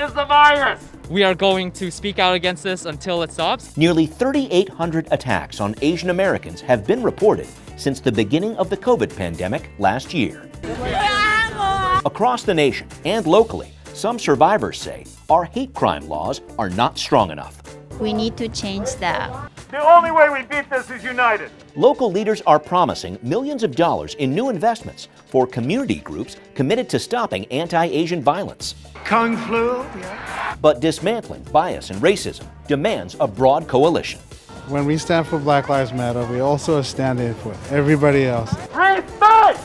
is the virus! We are going to speak out against this until it stops. Nearly 3,800 attacks on Asian Americans have been reported since the beginning of the COVID pandemic last year. Across the nation and locally, some survivors say our hate crime laws are not strong enough. We need to change that. The only way we beat this is united. Local leaders are promising millions of dollars in new investments for community groups committed to stopping anti-Asian violence. Kung flu? But dismantling bias and racism demands a broad coalition. When we stand for Black Lives Matter, we also are standing for everybody else. Respect!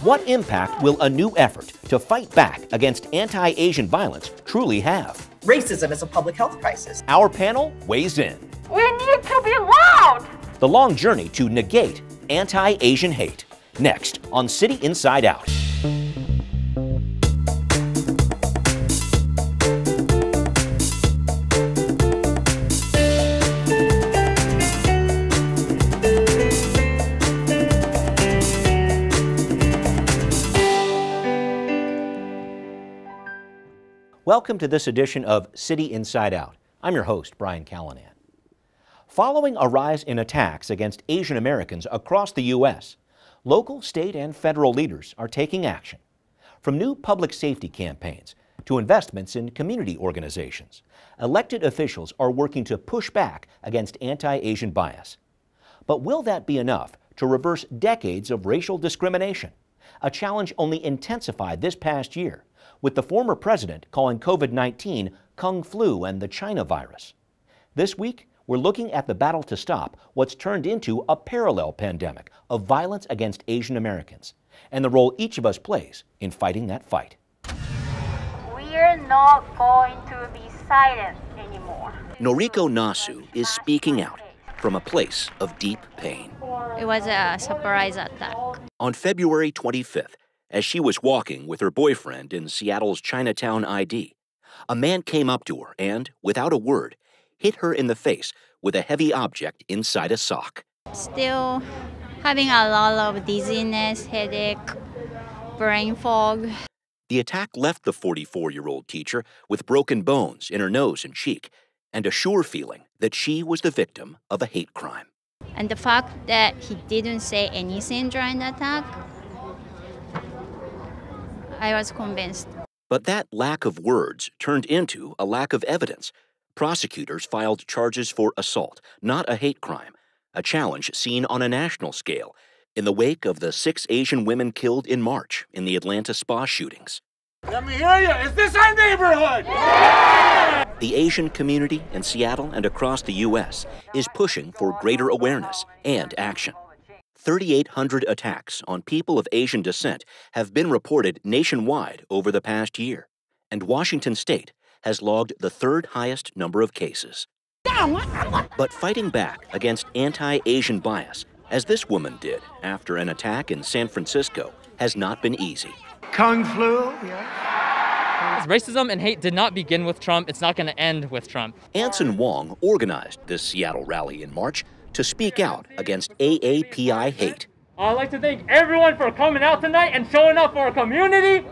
What impact will a new effort to fight back against anti-Asian violence truly have? Racism is a public health crisis. Our panel weighs in. We need to be loud! The long journey to negate anti-Asian hate. Next on City Inside Out. Welcome to this edition of City Inside Out. I'm your host, Brian Callanan. Following a rise in attacks against Asian Americans across the U.S., local, state, and federal leaders are taking action. From new public safety campaigns to investments in community organizations, elected officials are working to push back against anti-Asian bias. But will that be enough to reverse decades of racial discrimination? A challenge only intensified this past year, with the former president calling COVID-19 Kung Flu and the China virus. This week, we're looking at the battle to stop what's turned into a parallel pandemic of violence against Asian Americans, and the role each of us plays in fighting that fight. We're not going to be silent anymore. Noriko Nasu is speaking out from a place of deep pain. It was a surprise attack. On February 25th, as she was walking with her boyfriend in Seattle's Chinatown ID, a man came up to her and, without a word, hit her in the face with a heavy object inside a sock. Still having a lot of dizziness, headache, brain fog. The attack left the 44-year-old teacher with broken bones in her nose and cheek and a sure feeling that she was the victim of a hate crime. And the fact that he didn't say anything during the attack, I was convinced. But that lack of words turned into a lack of evidence. Prosecutors filed charges for assault, not a hate crime, a challenge seen on a national scale in the wake of the 6 Asian women killed in March in the Atlanta spa shootings. Let me hear you! Is this our neighborhood? Yeah! The Asian community in Seattle and across the U.S. is pushing for greater awareness and action. 3,800 attacks on people of Asian descent have been reported nationwide over the past year, and Washington State has logged the 3rd highest number of cases. But fighting back against anti-Asian bias, as this woman did after an attack in San Francisco, has not been easy. Kung flu? Racism and hate did not begin with Trump. It's not going to end with Trump. Anson Huang organized this Seattle rally in March to speak out against AAPI hate. I'd like to thank everyone for coming out tonight and showing up for our community.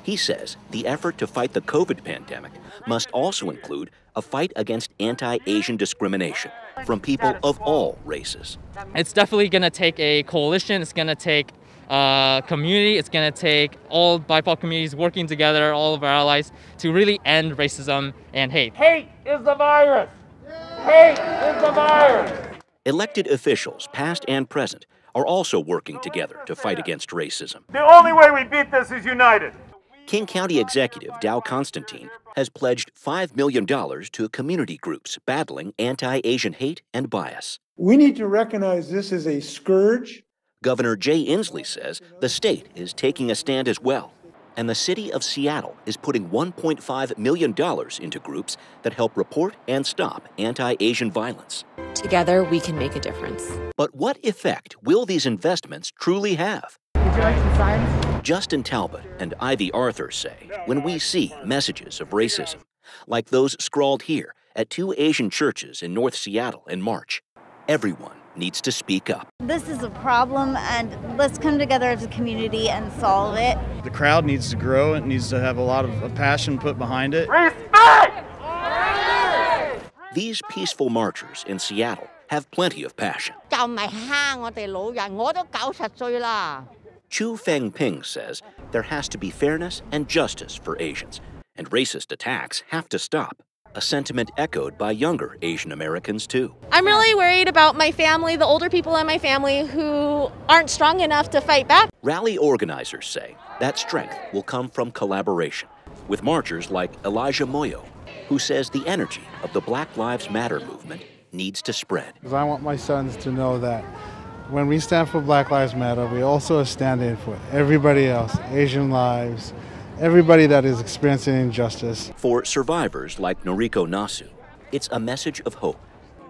He says the effort to fight the COVID pandemic must also include a fight against anti-Asian discrimination from people of all races. It's definitely going to take a coalition. It's going to take a community. It's going to take all BIPOC communities working together, all of our allies, to really end racism and hate. Hate is the virus! Hate is the virus! Elected officials, past and present, are also working together to fight against racism. The only way we beat this is united. King County Executive Dow Constantine has pledged $5 million to community groups battling anti-Asian hate and bias. We need to recognize this as a scourge. Governor Jay Inslee says the state is taking a stand as well, and the city of Seattle is putting $1.5 million into groups that help report and stop anti-Asian violence. Together, we can make a difference. But what effect will these investments truly have? Would you like some signs? Justin Talbot and Ivy Arthur say when we see messages of racism, like those scrawled here at 2 Asian churches in North Seattle in March, everyone needs to speak up. This is a problem, and let's come together as a community and solve it. The crowd needs to grow. It needs to have a lot of passion put behind it. Respect! These peaceful marchers in Seattle have plenty of passion. Chu Feng Ping says there has to be fairness and justice for Asians, and racist attacks have to stop. A sentiment echoed by younger Asian Americans, too. I'm really worried about my family, the older people in my family who aren't strong enough to fight back. Rally organizers say that strength will come from collaboration with marchers like Elijah Moyo, who says the energy of the Black Lives Matter movement needs to spread. Because I want my sons to know that when we stand for Black Lives Matter, we also are standing for everybody else, Asian lives, everybody that is experiencing injustice. For survivors like Noriko Nasu, it's a message of hope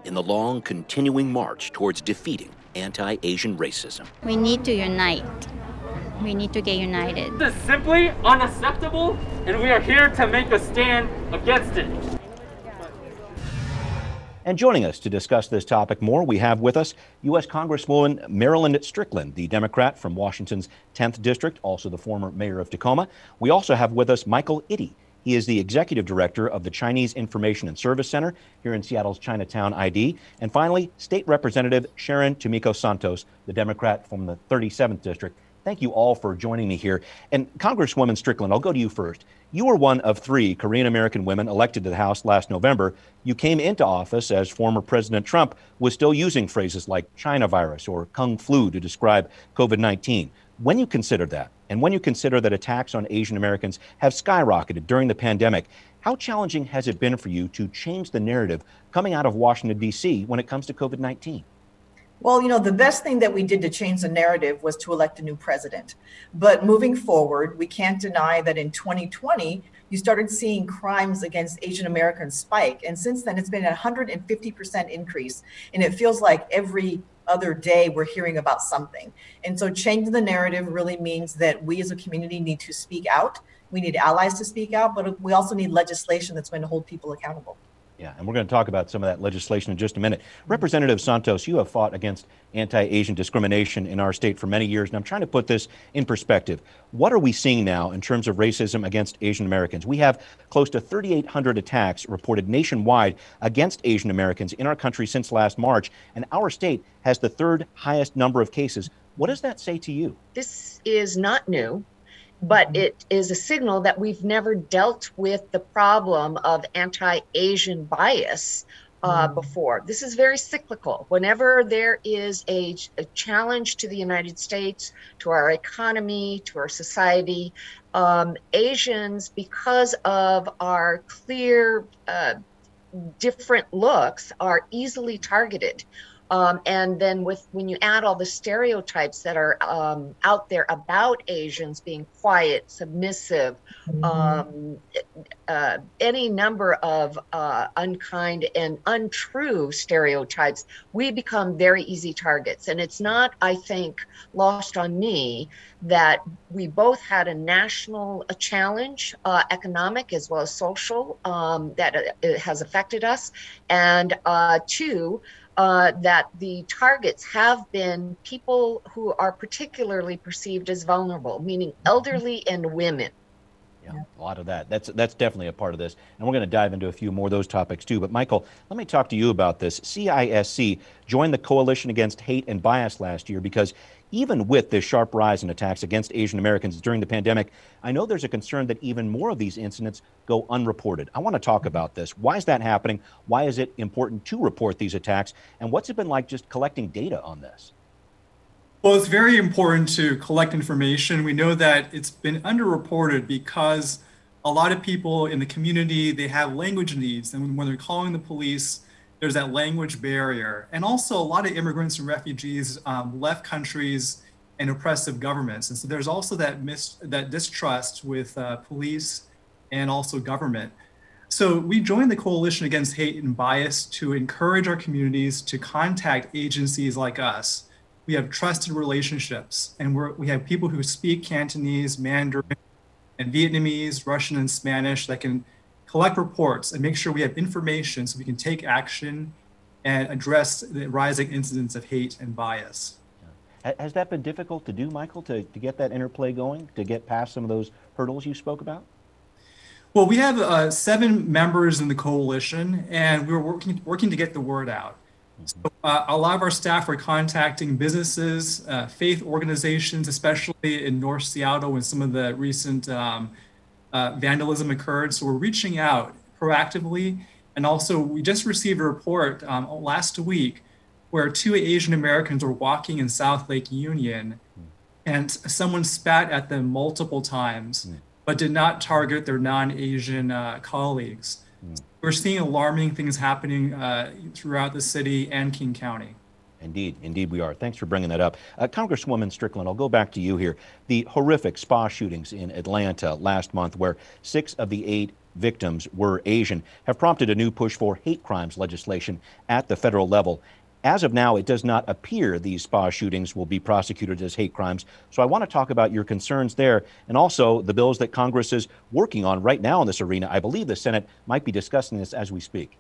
in the long, continuing march towards defeating anti-Asian racism. We need to unite. We need to get united. This is simply unacceptable, and we are here to make a stand against it. And joining us to discuss this topic more, we have with us U.S. Congresswoman Marilyn Strickland, the Democrat from Washington's 10th District, also the former mayor of Tacoma. We also have with us Michael Itti. He is the executive director of the Chinese Information and Service Center here in Seattle's Chinatown ID. And finally, State Representative Sharon Tomiko Santos, the Democrat from the 37th District. Thank you all for joining me here. And Congresswoman Strickland, I'll go to you first. You were one of 3 Korean-American women elected to the House last November. You came into office as former President Trump was still using phrases like China virus or Kung flu to describe COVID-19. When you consider that, and when you consider that attacks on Asian Americans have skyrocketed during the pandemic, how challenging has it been for you to change the narrative coming out of Washington, D.C. when it comes to COVID-19? Well, you know, the best thing that we did to change the narrative was to elect a new president. But moving forward, we can't deny that in 2020, you started seeing crimes against Asian Americans spike. And since then, it's been a 150% increase. And it feels like every other day we're hearing about something. And so changing the narrative really means that we as a community need to speak out. We need allies to speak out, but we also need legislation that's going to hold people accountable. Yeah, and we're going to talk about some of that legislation in just a minute. Representative Santos, you have fought against anti-Asian discrimination in our state for many years, and I'm trying to put this in perspective. What are we seeing now in terms of racism against Asian Americans? We have close to 3,800 attacks reported nationwide against Asian Americans in our country since last March, and our state has the 3rd highest number of cases. What does that say to you? This is not new, but it is a signal that we've never dealt with the problem of anti-Asian bias before. This is very cyclical. Whenever there is a challenge to the United States, to our economy, to our society, Asians, because of our clear different looks, are easily targeted. And then when you add all the stereotypes that are out there about Asians being quiet, submissive, any number of unkind and untrue stereotypes, we become very easy targets. And it's not, I think, lost on me that we both had a national challenge, economic as well as social, that has affected us. And 2, that the targets have been people who are particularly perceived as vulnerable, meaning elderly and women. Yeah, a lot of that. That's definitely a part of this. And we're going to dive into a few more of those topics too. But Michael, let me talk to you about this. CISC joined the Coalition Against Hate and Bias last year because even with this sharp rise in attacks against Asian Americans during the pandemic, I know there's a concern that even more of these incidents go unreported. I want to talk about this. Why is that happening? Why is it important to report these attacks? And what's it been like just collecting data on this? Well, it's very important to collect information. We know that it's been underreported because a lot of people in the community, they have language needs. And when they're calling the police, there's that language barrier. And also a lot of immigrants and refugees left countries and oppressive governments. And so there's also that distrust with police and also government. So we joined the Coalition Against Hate and Bias to encourage our communities to contact agencies like us. We have trusted relationships, and we have people who speak Cantonese, Mandarin, and Vietnamese, Russian, and Spanish that can collect reports and make sure we have information so we can take action and address the rising incidents of hate and bias. Has that been difficult to do, Michael, to get that interplay going, to get past some of those hurdles you spoke about? Well, we have 7 members in the coalition, and we're working to get the word out. So a lot of our staff are contacting businesses, faith organizations, especially in North Seattle when some of the recent vandalism occurred. So we're reaching out proactively. And also, we just received a report last week where 2 Asian Americans were walking in South Lake Union, and someone spat at them multiple times, but did not target their non-Asian colleagues. We're seeing alarming things happening throughout the city and King County. Indeed we are. Thanks for bringing that up. Congresswoman Strickland, I'll go back to you here. The horrific spa shootings in Atlanta last month, where 6 of the 8 victims were Asian, have prompted a new push for hate crimes legislation at the federal level. As of now, it does not appear these spa shootings will be prosecuted as hate crimes. So I want to talk about your concerns there, and also the bills that Congress is working on right now in this arena. I believe the Senate might be discussing this as we speak.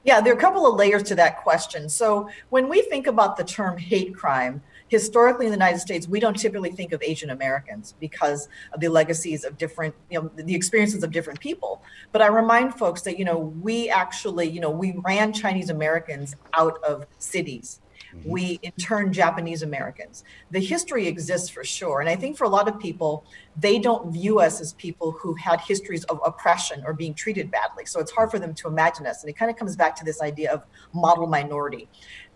Yeah, there are a couple of layers to that question. So when we think about the term hate crime, historically in the United States, we don't typically think of Asian Americans because of the legacies of different, the experiences of different people. But I remind folks that, we actually, we ran Chinese Americans out of cities. We interned Japanese Americans. The history exists for sure. And I think for a lot of people, they don't view us as people who had histories of oppression or being treated badly. So it's hard for them to imagine us. And it kind of comes back to this idea of model minority.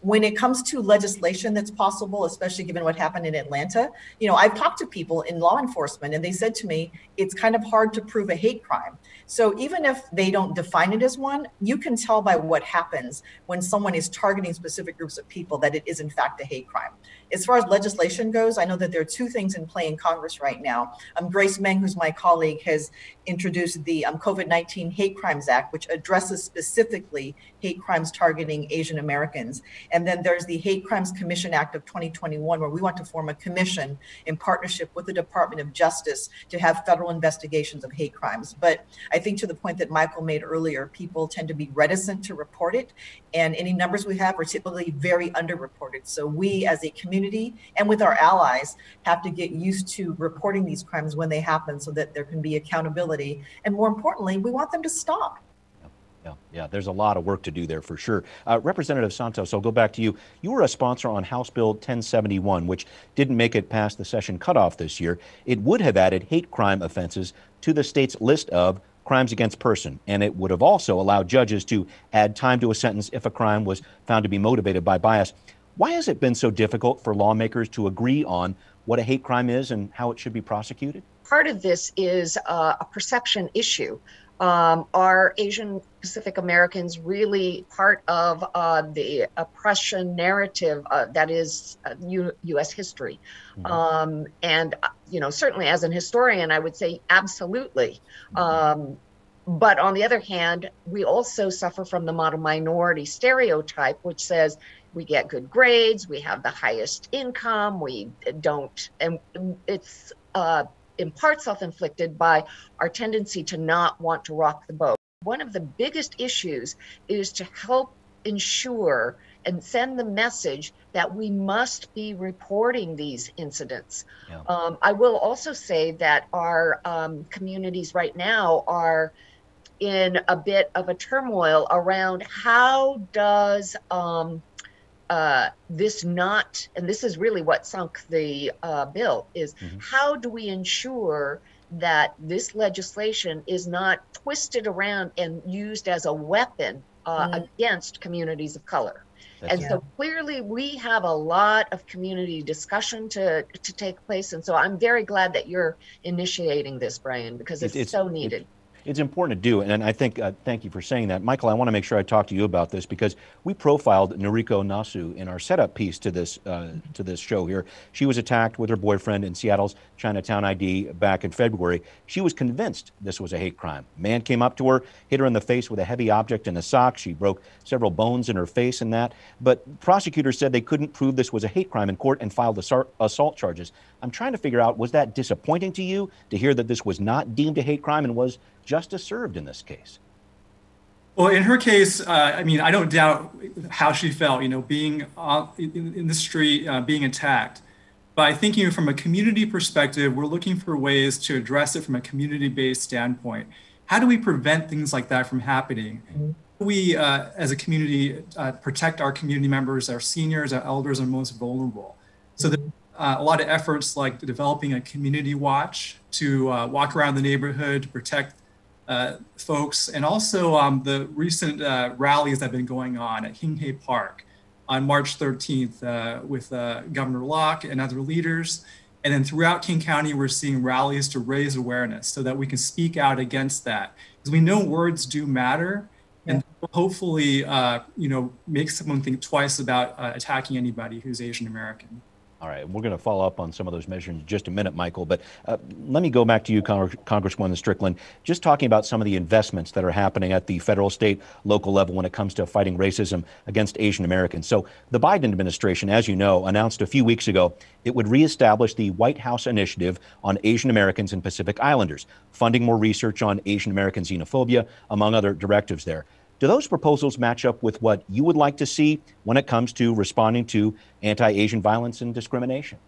When it comes to legislation that's possible, especially given what happened in Atlanta, I've talked to people in law enforcement and they said to me, it's kind of hard to prove a hate crime. So even if they don't define it as one, you can tell by what happens when someone is targeting specific groups of people that it is in fact a hate crime. As far as legislation goes, I know that there are 2 things in play in Congress right now. Grace Meng, who's my colleague, has introduced the COVID-19 Hate Crimes Act, which addresses specifically hate crimes targeting Asian Americans. And then there's the Hate Crimes Commission Act of 2021, where we want to form a commission in partnership with the Department of Justice to have federal investigations of hate crimes. But I think to the point that Michael made earlier, people tend to be reticent to report it. And any numbers we have are typically very underreported. So we as a community and with our allies have to get used to reporting these crimes when they happen so that there can be accountability. And more importantly, we want them to stop. Yeah, there's a lot of work to do there for sure. Representative Santos, I'll go back to you. You were a sponsor on House Bill 1071, which didn't make it past the session cutoff this year. It would have added hate crime offenses to the state's list of crimes against person, and it would have also allowed judges to add time to a sentence if a crime was found to be motivated by bias. Why has it been so difficult for lawmakers to agree on what a hate crime is and how it should be prosecuted? Part of this is a perception issue. Are Asian Pacific Americans really part of the oppression narrative that is U.S. history? And, certainly as an historian, I would say absolutely. But on the other hand, we also suffer from the model minority stereotype, which says we get good grades, we have the highest income, we don't, and it's in part self-inflicted by our tendency to not want to rock the boat. One of the biggest issues is to help ensure and send the message that we must be reporting these incidents. I will also say that our communities right now are in a bit of a turmoil around how does this not, and this is really what sunk the bill, is how do we ensure that this legislation is not twisted around and used as a weapon against communities of color? So clearly we have a lot of community discussion to take place. And so I'm very glad that you're initiating this, Brian, because it's so needed. It's important to do, and I think, thank you for saying that. Michael, I want to make sure I talk to you about this because we profiled Noriko Nasu in our setup piece to this show here. She was attacked with her boyfriend in Seattle's Chinatown ID back in February. She was convinced this was a hate crime. A man came up to her, hit her in the face with a heavy object in a sock. She broke several bones in her face and that, but prosecutors said they couldn't prove this was a hate crime in court and filed assault charges. I'm trying to figure out, was that disappointing to you to hear that this was not deemed a hate crime and was justice served in this case? Well, in her case, I mean, I don't doubt how she felt, being in the street, being attacked. But I think, from a community perspective, we're looking for ways to address it from a community-based standpoint. How do we prevent things like that from happening? How do we, as a community, protect our community members, our seniors, our elders, our most vulnerable? So there's a lot of efforts like developing a community watch to walk around the neighborhood to protect folks, and also the recent rallies that have been going on at Hinghey Park on March 13th with Governor Locke and other leaders. And then throughout King County, we're seeing rallies to raise awareness so that we can speak out against that. Because we know words do matter, and hopefully, make someone think twice about attacking anybody who's Asian American. All right, we're going to follow up on some of those measures in just a minute, Michael, but let me go back to you, Congresswoman Strickland, just talking about some of the investments that are happening at the federal, state, local level when it comes to fighting racism against Asian Americans. So the Biden administration, as you know, announced a few weeks ago it would reestablish the White House Initiative on Asian Americans and Pacific Islanders, funding more research on Asian American xenophobia, among other directives there. Do those proposals match up with what you would like to see when it comes to responding to anti-Asian violence and discrimination?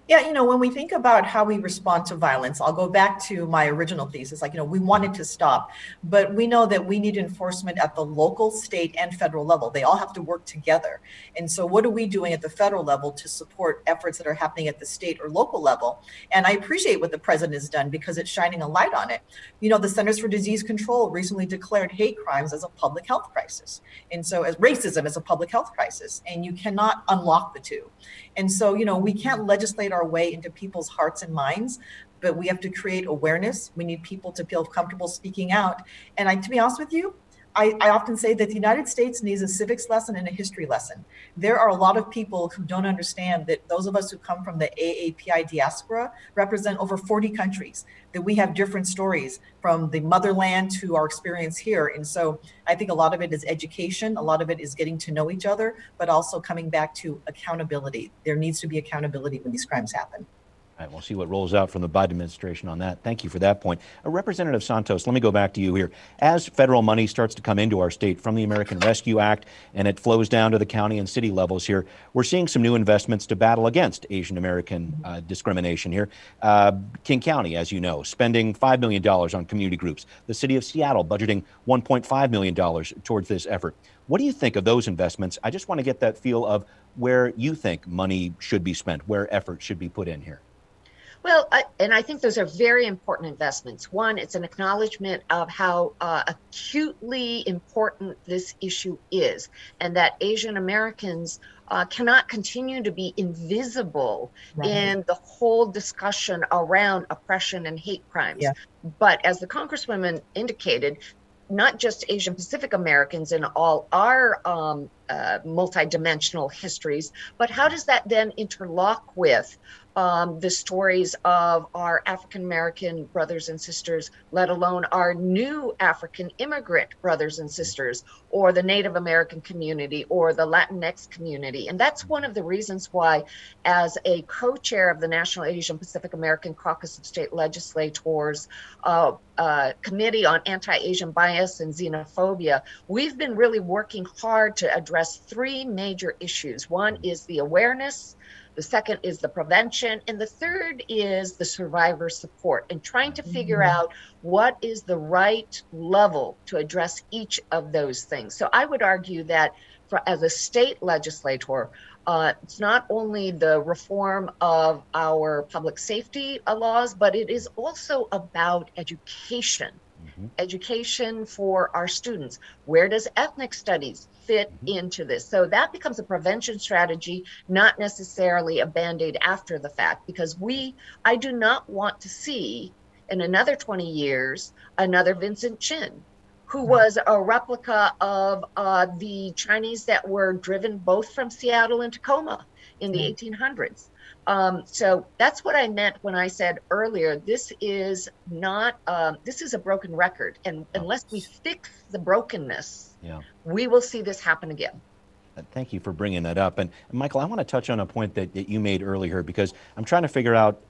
Yeah, when we think about how we respond to violence, I'll go back to my original thesis. We wanted to stop, but we know that we need enforcement at the local, state, and federal level. They all have to work together. And so what are we doing at the federal level to support efforts that are happening at the state or local level? And I appreciate what the president has done because it's shining a light on it. The Centers for Disease Control recently declared hate crimes as a public health crisis. And so as racism is a public health crisis, and you cannot unlock the two. And so, we can't legislate our way into people's hearts and minds, but we have to create awareness. We need people to feel comfortable speaking out. And to be honest with you, I often say that the United States needs a civics lesson and a history lesson. There are a lot of people who don't understand that those of us who come from the AAPI diaspora represent over 40 countries, that we have different stories from the motherland to our experience here. And so I think a lot of it is education, a lot of it is getting to know each other, but also coming back to accountability. There needs to be accountability when these crimes happen. All right, we'll see what rolls out from the Biden administration on that. Thank you for that point. Representative Santos, let me go back to you here. As federal money starts to come into our state from the American Rescue Act and it flows down to the county and city levels here, we're seeing some new investments to battle against Asian American discrimination here. King County, as you know, spending $5 million on community groups. The city of Seattle budgeting $1.5 million towards this effort. What do you think of those investments? I just want to get that feel of where you think money should be spent, where effort should be put in here. Well, I think those are very important investments. One, it's an acknowledgement of how acutely important this issue is, and that Asian Americans cannot continue to be invisible in the whole discussion around oppression and hate crimes. Yeah. But as the Congresswoman indicated, not just Asian Pacific Americans in all our multidimensional histories, but how does that then interlock with the stories of our African American brothers and sisters, let alone our new African immigrant brothers and sisters, or the Native American community, or the Latinx community. And that's one of the reasons why, as a co-chair of the National Asian Pacific American Caucus of State Legislators Committee on Anti-Asian Bias and Xenophobia, we've been really working hard to address three major issues. One is the awareness, the second is the prevention, and the third is the survivor support, and trying to figure out what is the right level to address each of those things. So I would argue that as a state legislator, it's not only the reform of our public safety laws, but it is also about education. Education for our students. Where does ethnic studies fit into this? So that becomes a prevention strategy, not necessarily a Band-Aid after the fact, because I do not want to see in another 20 years another Vincent Chin, who was a replica of the Chinese that were driven both from Seattle and Tacoma in the 1800s. So that's what I meant when I said earlier, this is not, this is a broken record. And unless we fix the brokenness, we will see this happen again. Thank you for bringing that up. And Michael, I want to touch on a point that you made earlier, because I'm trying to figure out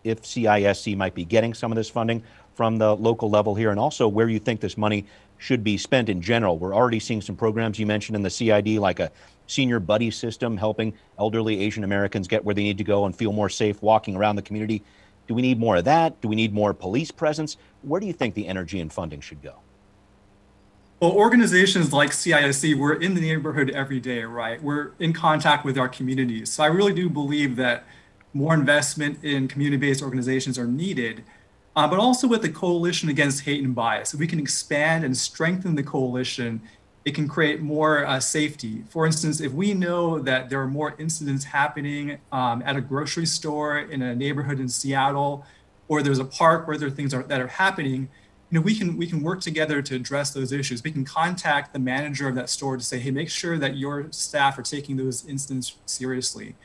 if CISC might be getting some of this funding from the local level here, and also where you think this money should be spent in general. We're already seeing some programs you mentioned in the CID, like a senior buddy system, helping elderly Asian Americans get where they need to go and feel more safe walking around the community. Do we need more of that? Do we need more police presence? Where do you think the energy and funding should go? Well, organizations like CISC, we're in the neighborhood every day, right? We're in contact with our communities. So I really do believe that more investment in community-based organizations are needed, but also with the Coalition Against Hate and Bias. If we can expand and strengthen the coalition, it can create more safety. For instance, if we know that there are more incidents happening at a grocery store in a neighborhood in Seattle, or there's a park where there are things that are happening, we can work together to address those issues. We can contact the manager of that store to say, hey, make sure that your staff are taking those incidents seriously.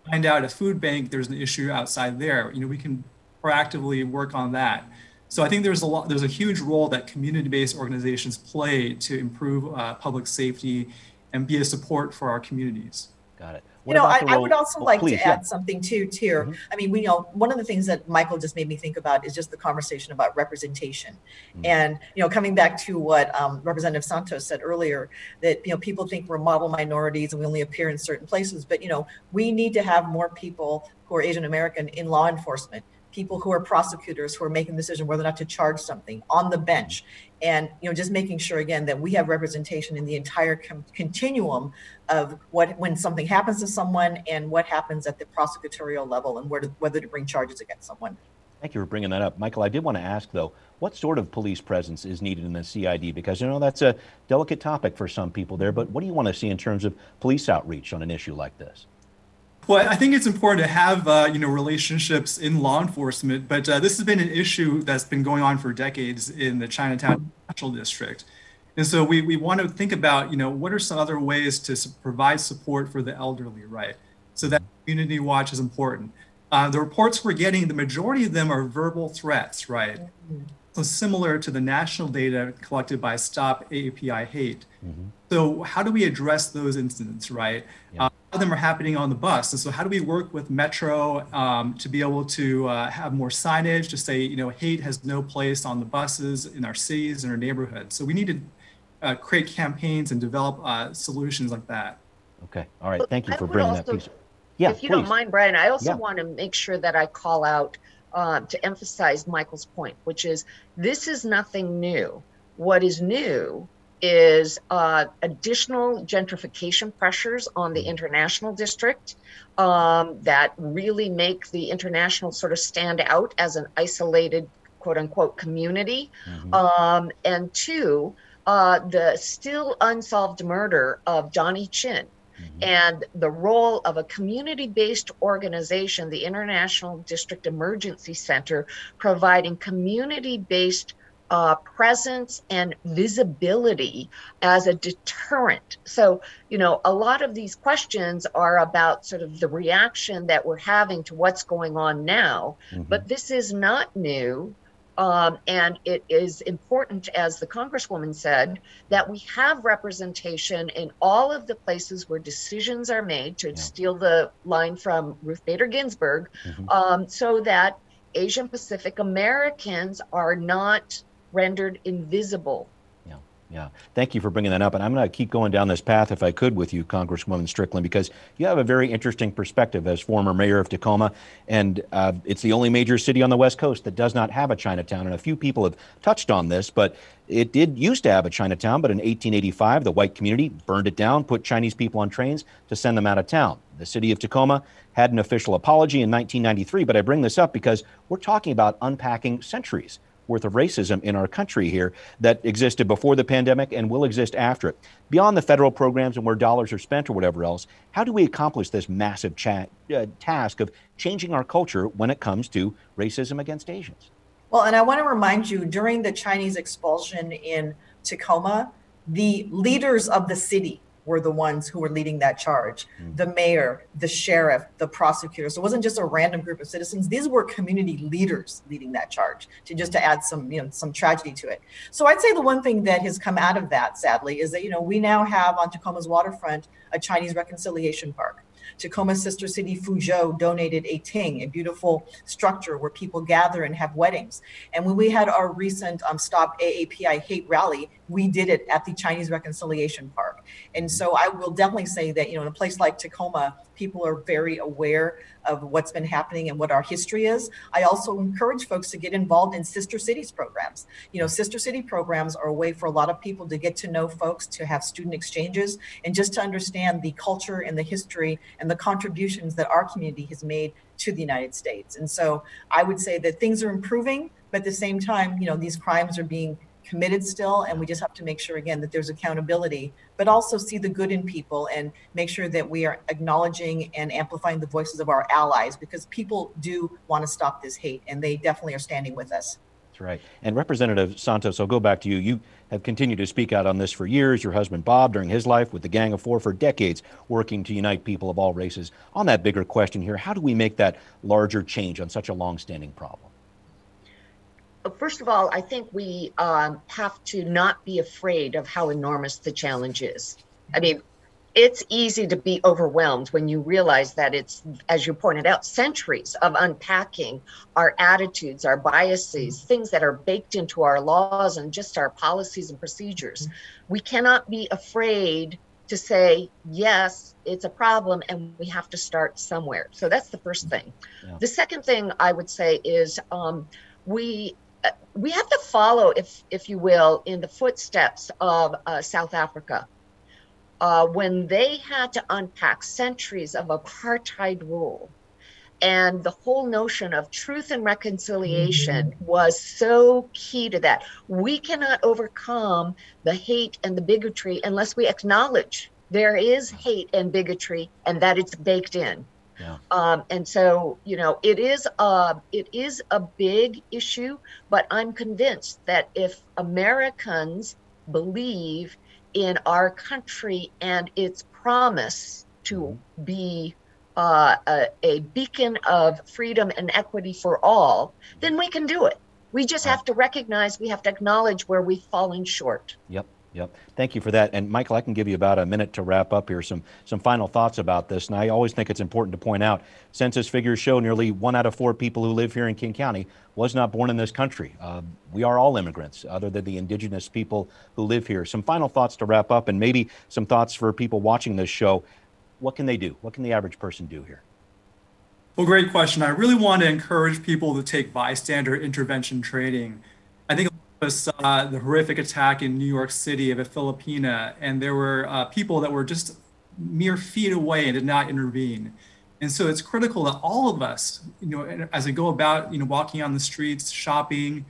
Find out at a food bank there's an issue outside there. We can proactively work on that. So I think there's a huge role that community-based organizations play to improve public safety and be a support for our communities. Got it. I would also like to add something too, here. I mean, one of the things that Michael just made me think about is just the conversation about representation. And, coming back to what Representative Santos said earlier, that, people think we're model minorities and we only appear in certain places, but, we need to have more people who are Asian American in law enforcement, people who are prosecutors who are making the decision whether or not to charge something on the bench. And, just making sure, again, that we have representation in the entire continuum of when something happens to someone and what happens at the prosecutorial level and whether to bring charges against someone. Thank you for bringing that up. Michael, I did want to ask, though, what sort of police presence is needed in the CID? Because, that's a delicate topic for some people there, but what do you want to see in terms of police outreach on an issue like this? Well, I think it's important to have, relationships in law enforcement, but this has been an issue that's been going on for decades in the Chinatown Financial District. And so we want to think about, what are some other ways to provide support for the elderly, right? So that community watch is important. The reports we're getting, the majority of them are verbal threats, right? So similar to the national data collected by Stop AAPI Hate. So how do we address those incidents, right? A lot of them are happening on the bus. And so how do we work with Metro to be able to have more signage to say, hate has no place on the buses in our cities and our neighborhoods. So we need to create campaigns and develop solutions like that. Okay. All right. Thank you for bringing that piece. Yeah, if you don't mind, Brian, I also want to make sure that I call out to emphasize Michael's point, which is this is nothing new. What is new is additional gentrification pressures on the international district that really make the international sort of stand out as an isolated, quote unquote, community. And two, the still unsolved murder of Johnny Chin. And the role of a community-based organization, the International District Emergency Center, providing community-based presence and visibility as a deterrent. So, a lot of these questions are about sort of the reaction that we're having to what's going on now, but this is not new. And it is important, as the Congresswoman said, that we have representation in all of the places where decisions are made, to steal the line from Ruth Bader Ginsburg, so that Asian Pacific Americans are not rendered invisible. Yeah. Thank you for bringing that up. And I'm going to keep going down this path, if I could, with you, Congresswoman Strickland, because you have a very interesting perspective as former mayor of Tacoma. And it's the only major city on the West Coast that does not have a Chinatown. And a few people have touched on this, but it did used to have a Chinatown. But in 1885, the white community burned it down, put Chinese people on trains to send them out of town. The city of Tacoma had an official apology in 1993. But I bring this up because we're talking about unpacking centuries worth of racism in our country here that existed before the pandemic and will exist after it. Beyond the federal programs and where dollars are spent or whatever else, how do we accomplish this massive task of changing our culture when it comes to racism against Asians? Well, and I want to remind you, during the Chinese expulsion in Tacoma, the leaders of the city were the ones who were leading that charge. The mayor, the sheriff, the prosecutor. So it wasn't just a random group of citizens. These were community leaders leading that charge, to add some tragedy to it. So I'd say the one thing that has come out of that, sadly, is that, we now have on Tacoma's waterfront a Chinese reconciliation park. Tacoma sister city Fuzhou donated a ting, a beautiful structure where people gather and have weddings. And when we had our recent Stop AAPI Hate rally, we did it at the Chinese Reconciliation Park. And so I will definitely say that, in a place like Tacoma, people are very aware of what's been happening and what our history is. I also encourage folks to get involved in sister cities programs. Sister city programs are a way for a lot of people to get to know folks, to have student exchanges, and just to understand the culture and the history and the contributions that our community has made to the United States. And so I would say that things are improving, but at the same time, these crimes are being committed still, and we just have to make sure again that there's accountability, but also see the good in people and make sure that we are acknowledging and amplifying the voices of our allies, because people do want to stop this hate and they definitely are standing with us. That's right. And Representative Santos, I'll go back to you. You have continued to speak out on this for years. Your husband Bob, during his life with the Gang of Four, for decades, working to unite people of all races. On that bigger question here, how do we make that larger change on such a long-standing problem? First of all, I think we have to not be afraid of how enormous the challenge is. I mean, it's easy to be overwhelmed when you realize that it's, as you pointed out, centuries of unpacking our attitudes, our biases, things that are baked into our laws and just our policies and procedures. We cannot be afraid to say, yes, it's a problem and we have to start somewhere. So that's the first thing. Yeah. The second thing I would say is we have to follow, if you will, in the footsteps of South Africa. When they had to unpack centuries of apartheid rule, and the whole notion of truth and reconciliation was so key to that. We cannot overcome the hate and the bigotry unless we acknowledge there is hate and bigotry and that it's baked in. Yeah. And so, it is a big issue, but I'm convinced that if Americans believe in our country and its promise to be a beacon of freedom and equity for all, then we can do it. We just have to recognize, we have to acknowledge where we've fallen short. Yep. Thank you for that. And Michael, I can give you about a minute to wrap up here. Some final thoughts about this. And I always think it's important to point out, census figures show nearly 1 out of 4 people who live here in King County was not born in this country. We are all immigrants, other than the indigenous people who live here. Some final thoughts to wrap up, and maybe some thoughts for people watching this show. What can they do? What can the average person do here? Well, great question. I really want to encourage people to take bystander intervention training. I think saw the horrific attack in New York City of a Filipina, and there were people that were just mere feet away and did not intervene. And so it's critical that all of us, as we go about, walking on the streets, shopping,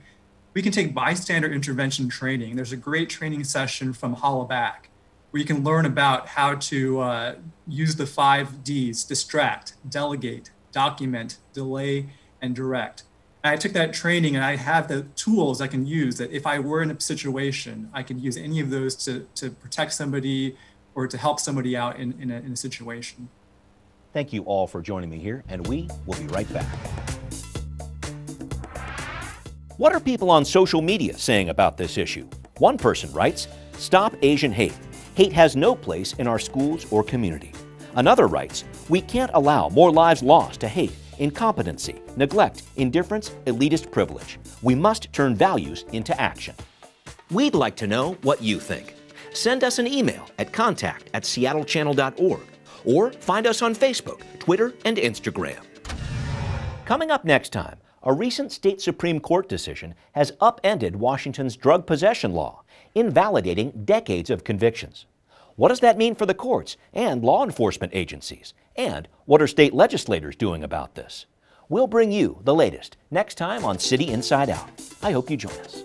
we can take bystander intervention training. There's a great training session from Hollaback where you can learn about how to use the 5 Ds: distract, delegate, document, delay, and direct. I took that training and I have the tools I can use that if I were in a situation, I could use any of those to protect somebody or to help somebody out in a situation. Thank you all for joining me here, and we will be right back. What are people on social media saying about this issue? One person writes, "Stop Asian hate. Hate has no place in our schools or community." Another writes, "We can't allow more lives lost to hate, incompetency, neglect, indifference, elitist privilege. We must turn values into action." We'd like to know what you think. Send us an email at contact@seattle.gov or find us on Facebook, Twitter, and Instagram. Coming up next time, a recent state Supreme Court decision has upended Washington's drug possession law, invalidating decades of convictions. What does that mean for the courts and law enforcement agencies? And what are state legislators doing about this? We'll bring you the latest next time on City Inside Out. I hope you join us.